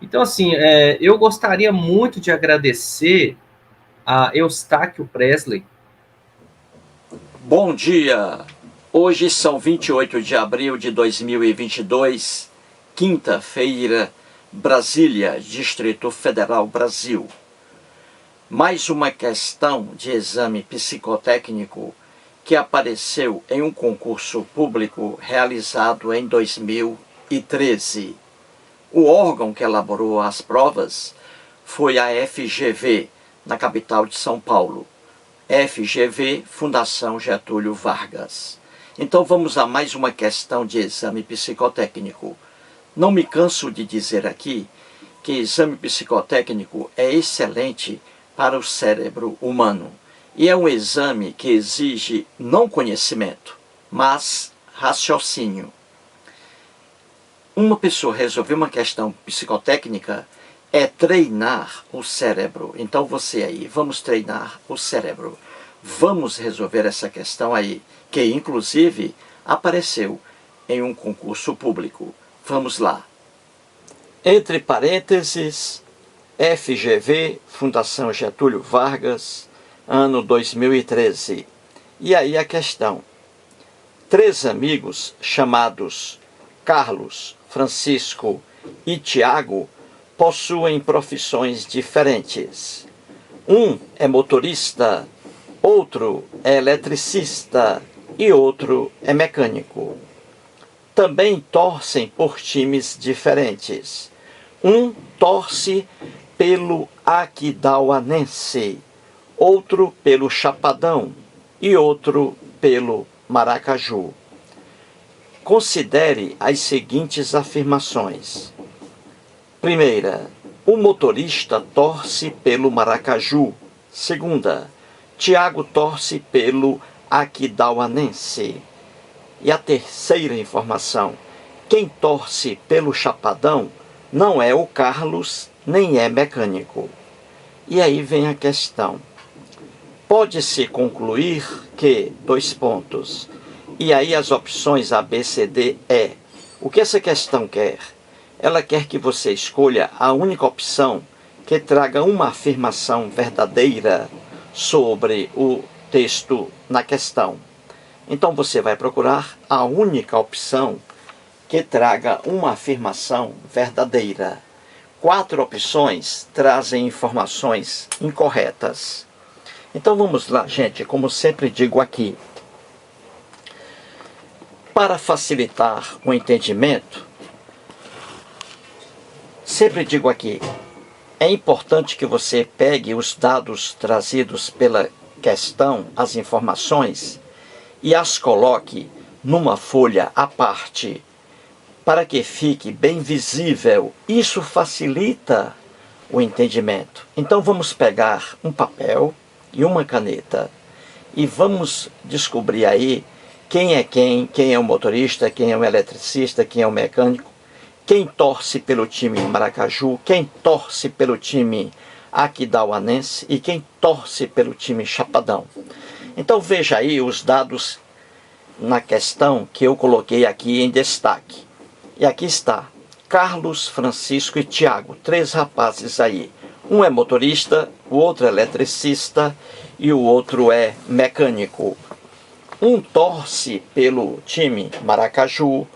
Então, assim, eu gostaria muito de agradecer a Eustáquio Presley. Bom dia! Hoje são 28 de abril de 2022, quinta-feira, Brasília, Distrito Federal, Brasil. Mais uma questão de exame psicotécnico que apareceu em um concurso público realizado em 2013. O órgão que elaborou as provas foi a FGV, na capital de São Paulo. FGV, Fundação Getúlio Vargas. Então vamos a mais uma questão de exame psicotécnico. Não me canso de dizer aqui que exame psicotécnico é excelente para o cérebro humano. E é um exame que exige não conhecimento, mas raciocínio. Uma pessoa resolver uma questão psicotécnica é treinar o cérebro. Então você aí, vamos treinar o cérebro. Vamos resolver essa questão aí, que inclusive apareceu em um concurso público. Vamos lá. Entre parênteses, FGV, Fundação Getúlio Vargas, ano 2013. E aí a questão. 3 amigos chamados Carlos, Francisco e Tiago possuem profissões diferentes. Um é motorista, outro é eletricista e outro é mecânico. Também torcem por times diferentes. Um torce pelo Aquidauanense, outro pelo Chapadão e outro pelo Maracaju. Considere as seguintes afirmações. Primeira, o motorista torce pelo Maracaju. Segunda, Tiago torce pelo Aquidauanense. E a terceira informação, quem torce pelo Chapadão não é o Carlos, nem é mecânico. E aí vem a questão. Pode-se concluir que, 2 pontos, e aí as opções A, B, C, D, E. O que essa questão quer? Ela quer que você escolha a única opção que traga uma afirmação verdadeira sobre o texto na questão. Então você vai procurar a única opção que traga uma afirmação verdadeira. 4 opções trazem informações incorretas. Então vamos lá, gente, como sempre digo aqui. Para facilitar o entendimento, sempre digo aqui, é importante que você pegue os dados trazidos pela questão, as informações, e as coloque numa folha à parte, para que fique bem visível. Isso facilita o entendimento. Então vamos pegar um papel e uma caneta e vamos descobrir aí quem é o motorista, quem é o eletricista, quem é o mecânico, quem torce pelo time Maracaju, quem torce pelo time Aquidauanense e quem torce pelo time Chapadão. Então veja aí os dados na questão que eu coloquei aqui em destaque. E aqui está, Carlos, Francisco e Tiago, 3 rapazes aí. Um é motorista, o outro é eletricista e o outro é mecânico. Um torce pelo time Maracaju,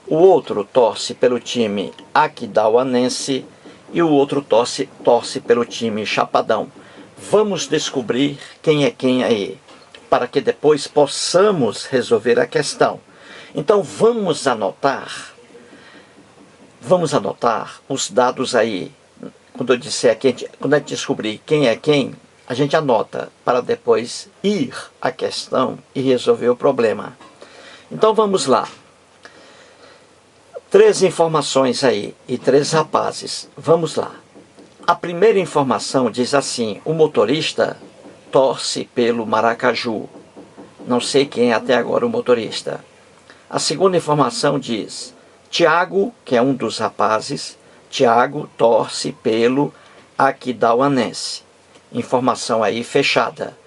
o outro torce pelo time Aquidauanense e o outro torce pelo time Chapadão. Vamos descobrir quem é quem aí, para que depois possamos resolver a questão. Então vamos anotar os dados aí. Quando eu disser quando a gente descobrir quem é quem, a gente anota para depois ir à questão e resolver o problema. Então vamos lá. 3 informações aí e 3 rapazes. Vamos lá. A primeira informação diz assim: o motorista torce pelo Maracaju. Não sei quem é até agora o motorista. A segunda informação diz: Tiago, que é um dos rapazes, Tiago torce pelo Aquidauanense. Informação aí fechada.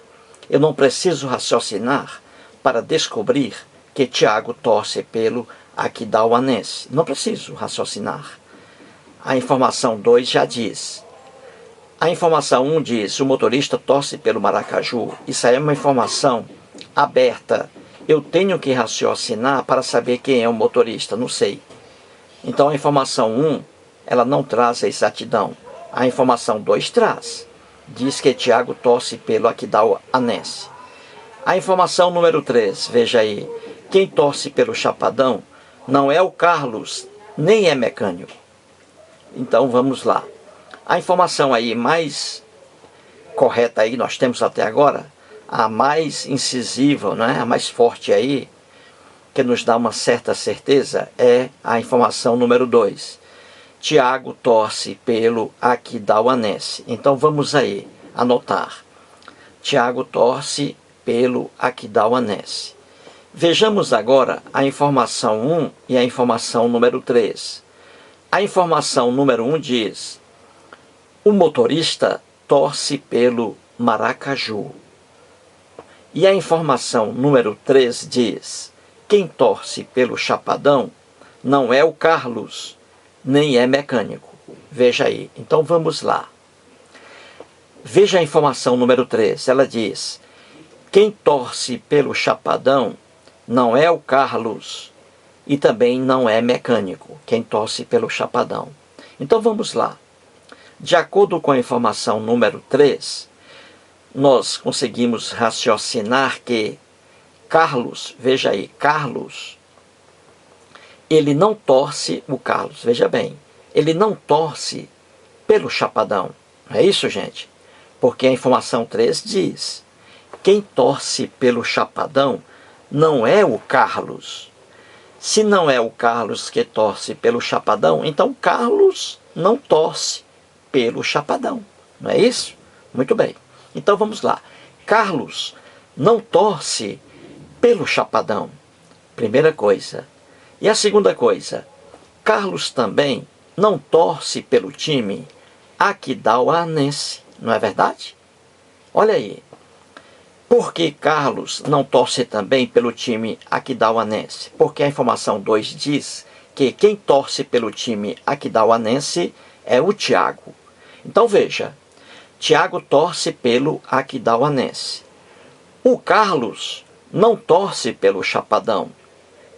Eu não preciso raciocinar para descobrir que Tiago torce pelo Aquidauanense. Não preciso raciocinar. A informação 2 já diz. A informação 1 diz, o motorista torce pelo Maracaju. Isso aí é uma informação aberta. Eu tenho que raciocinar para saber quem é o motorista, não sei. Então a informação 1, ela não traz a exatidão. A informação 2 traz. Diz que Tiago torce pelo Aquidauanense. A informação número 3, veja aí. Quem torce pelo Chapadão não é o Carlos, nem é mecânico. Então vamos lá. A informação aí mais correta aí, nós temos até agora, a mais incisiva, né? A mais forte aí, que nos dá uma certa certeza, é a informação número 2. Tiago torce pelo Aquidauanense. Então vamos aí anotar. Tiago torce pelo Aquidauanense. Vejamos agora a informação 1 e a informação número 3. A informação número 1 diz: o motorista torce pelo Maracaju. E a informação número 3 diz: quem torce pelo Chapadão não é o Carlos, nem é mecânico. Veja aí. Então vamos lá. Veja a informação número 3. Ela diz: quem torce pelo Chapadão não é o Carlos e também não é mecânico. Quem torce pelo Chapadão. Então vamos lá. De acordo com a informação número 3, nós conseguimos raciocinar que Carlos, veja aí, Carlos, ele não torce o Carlos, veja bem, ele não torce pelo Chapadão. Não é isso, gente? Porque a informação 3 diz: quem torce pelo Chapadão não é o Carlos. Se não é o Carlos que torce pelo Chapadão, então Carlos não torce pelo Chapadão. Não é isso? Muito bem. Então vamos lá. Carlos não torce pelo Chapadão. Primeira coisa. E a segunda coisa. Carlos também não torce pelo time Aquidauanense. Não é verdade? Olha aí. Por que Carlos não torce também pelo time Aquidauanense? Porque a informação 2 diz que quem torce pelo time Aquidauanense é o Tiago. Então veja, Tiago torce pelo Aquidauanense. O Carlos não torce pelo Chapadão.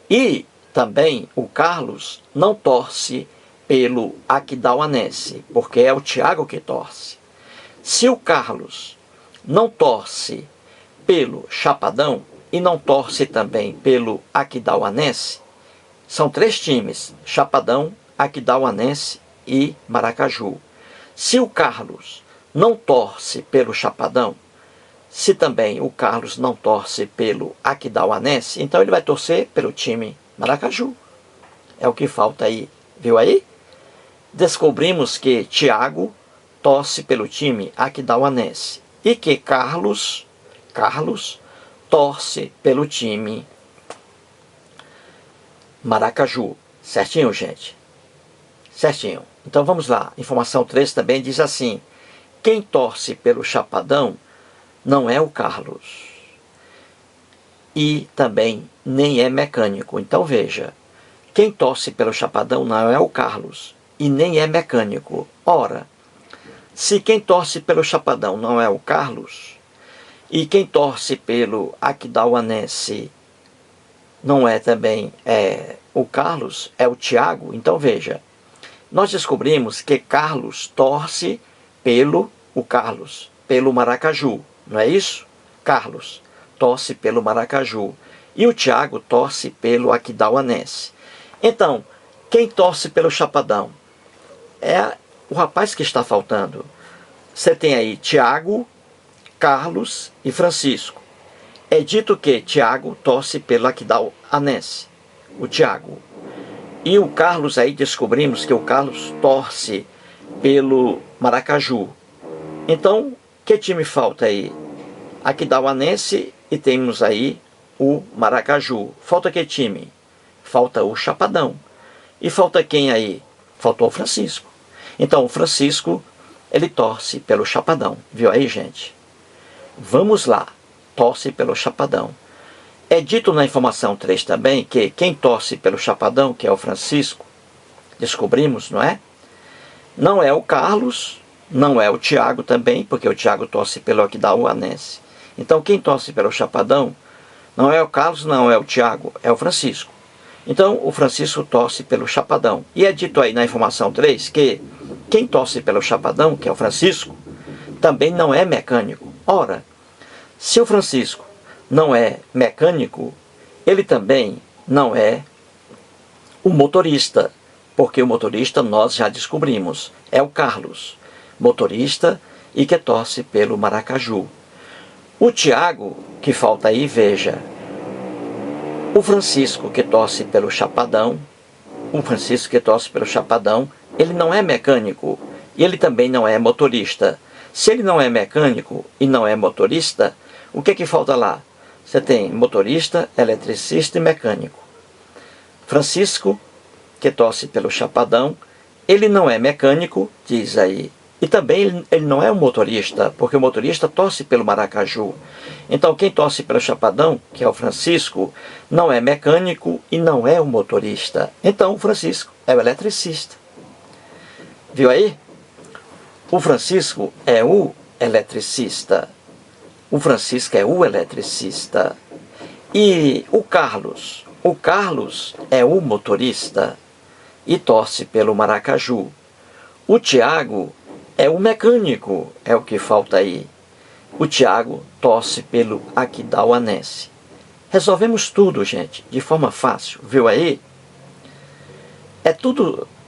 E também o Carlos não torce pelo Aquidauanense, porque é o Tiago que torce. Se o Carlos não torce pelo Chapadão e não torce também pelo Aquidauanense, são 3 times: Chapadão, Aquidauanense e Maracaju. Se o Carlos não torce pelo Chapadão, se também o Carlos não torce pelo Aquidauanense, então ele vai torcer pelo time Maracaju. É o que falta aí, viu aí? Descobrimos que Tiago torce pelo time Aquidauanense e que Carlos torce pelo time Maracaju. Certinho, gente? Certinho. Então vamos lá. Informação 3 também diz assim: quem torce pelo Chapadão não é o Carlos. E também nem é mecânico. Então veja, quem torce pelo Chapadão não é o Carlos e nem é mecânico. Ora, se quem torce pelo Chapadão não é o Carlos e quem torce pelo Aquidauanense não é também o Carlos, é o Tiago, então veja, nós descobrimos que Carlos torce pelo Maracaju, não é isso? Carlos torce pelo Maracaju e o Tiago torce pelo Aquidauanense. Então, quem torce pelo Chapadão é o rapaz que está faltando. Você tem aí Tiago, Carlos e Francisco. É dito que Tiago torce pelo Aquidauanense, o Tiago. E o Carlos aí descobrimos que o Carlos torce pelo Maracaju. Então, que time falta aí? Aquidauanense e temos aí o Maracaju. Falta que time? Falta o Chapadão. E falta quem aí? Faltou o Francisco. Então o Francisco, ele torce pelo Chapadão. Viu aí, gente? Vamos lá. Torce pelo Chapadão. É dito na informação 3 também que quem torce pelo Chapadão, que é o Francisco, descobrimos, não é? Não é o Carlos, não é o Tiago também, porque o Tiago torce pelo Aquidauanense. Então quem torce pelo Chapadão não é o Carlos, não é o Tiago, é o Francisco. Então o Francisco torce pelo Chapadão. E é dito aí na informação 3 que quem torce pelo Chapadão, que é o Francisco, também não é mecânico. Ora, se o Francisco não é mecânico, ele também não é o motorista, porque o motorista nós já descobrimos, é o Carlos, motorista e que torce pelo Maracaju. O Tiago, que falta aí, veja, o Francisco que torce pelo Chapadão, ele não é mecânico e ele também não é motorista. Se ele não é mecânico e não é motorista, o que falta lá? Você tem motorista, eletricista e mecânico. Francisco, que torce pelo Chapadão, ele não é mecânico, diz aí, e também ele não é um motorista, porque o motorista torce pelo Maracaju. Então quem torce pelo Chapadão, que é o Francisco, não é mecânico e não é um motorista. Então o Francisco é o eletricista. Viu aí? O Francisco é o eletricista. O Francisco é o eletricista. E o Carlos é o motorista e torce pelo Maracaju. O Tiago é o mecânico, é o que falta aí. O Tiago torce pelo Aquidauanense. Resolvemos tudo, gente, de forma fácil, viu aí?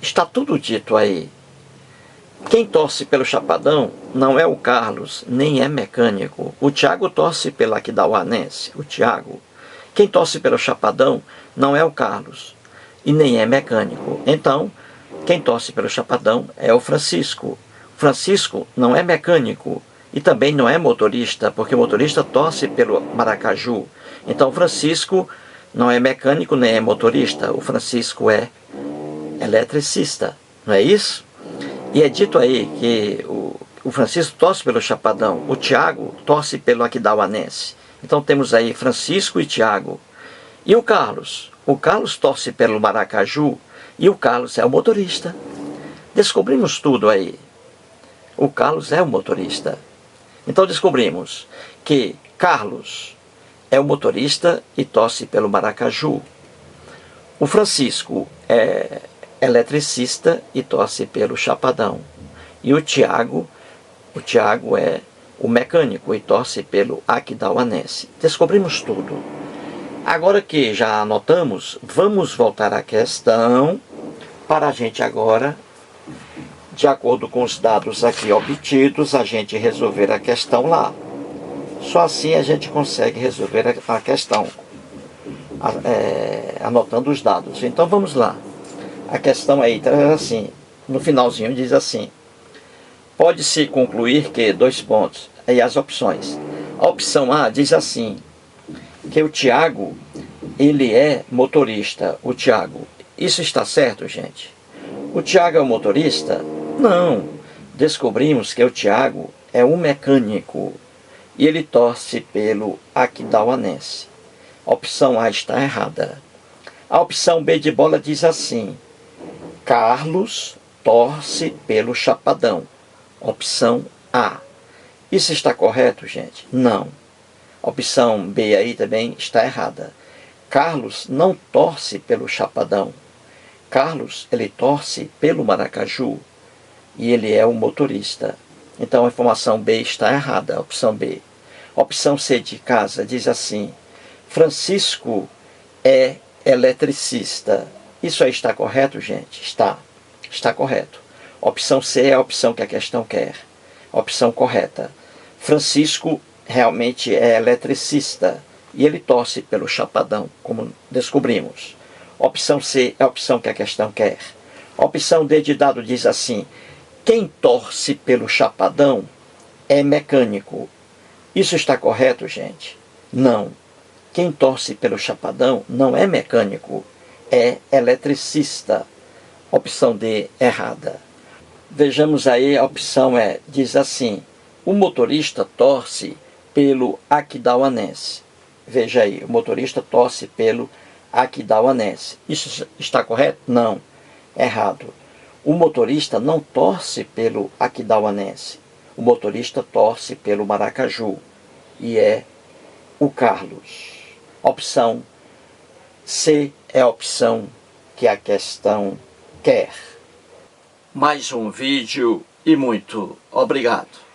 Está tudo dito aí. Quem torce pelo Chapadão não é o Carlos, nem é mecânico. O Tiago torce pelo Aquidauanense, o Tiago. Quem torce pelo Chapadão não é o Carlos e nem é mecânico. Então, quem torce pelo Chapadão é o Francisco. O Francisco não é mecânico e também não é motorista, porque o motorista torce pelo Maracaju. Então, o Francisco não é mecânico nem é motorista. O Francisco é eletricista, não é isso? E é dito aí que o Francisco torce pelo Chapadão, o Tiago torce pelo Aquidauanense. Então temos aí Francisco e Tiago. E o Carlos? O Carlos torce pelo Maracaju e o Carlos é o motorista. Descobrimos tudo aí. O Carlos é o motorista. Então descobrimos que Carlos é o motorista e torce pelo Maracaju. O Francisco é eletricista e torce pelo Chapadão. E o Tiago é o mecânico e torce pelo Aquidauanense. Descobrimos tudo. Agora que já anotamos, vamos voltar à questão para a gente agora, de acordo com os dados aqui obtidos, a gente resolver a questão lá. Só assim a gente consegue resolver a questão, anotando os dados. Então vamos lá. A questão aí traz assim, no finalzinho diz assim: pode-se concluir que, aí as opções. A opção A diz assim, que o Tiago, ele é motorista, o Tiago. Isso está certo, gente? O Tiago é o motorista? Não. Descobrimos que o Tiago é um mecânico e ele torce pelo Aquidauanense. A opção A está errada. A opção B de bola diz assim: Carlos torce pelo Chapadão. Opção A. Isso está correto, gente? Não. A opção B aí também está errada. Carlos não torce pelo Chapadão. Carlos, ele torce pelo Maracaju e ele é o motorista. Então a informação B está errada, a opção B. A opção C de casa diz assim: Francisco é eletricista. Isso aí está correto, gente? Está correto. A opção C é a opção que a questão quer. A opção correta. Francisco realmente é eletricista e ele torce pelo Chapadão, como descobrimos. A opção C é a opção que a questão quer. A opção D de dado diz assim: quem torce pelo Chapadão é mecânico. Isso está correto, gente? Não. Quem torce pelo Chapadão não é mecânico, é eletricista. Opção D, errada. Vejamos aí, a opção diz assim: o motorista torce pelo Aquidauanense. Veja aí, o motorista torce pelo Aquidauanense. Isso está correto? Não, errado. O motorista não torce pelo aquidauanense. O motorista torce pelo Maracaju. E é o Carlos. Opção C é a opção que a questão quer. Mais um vídeo e muito obrigado.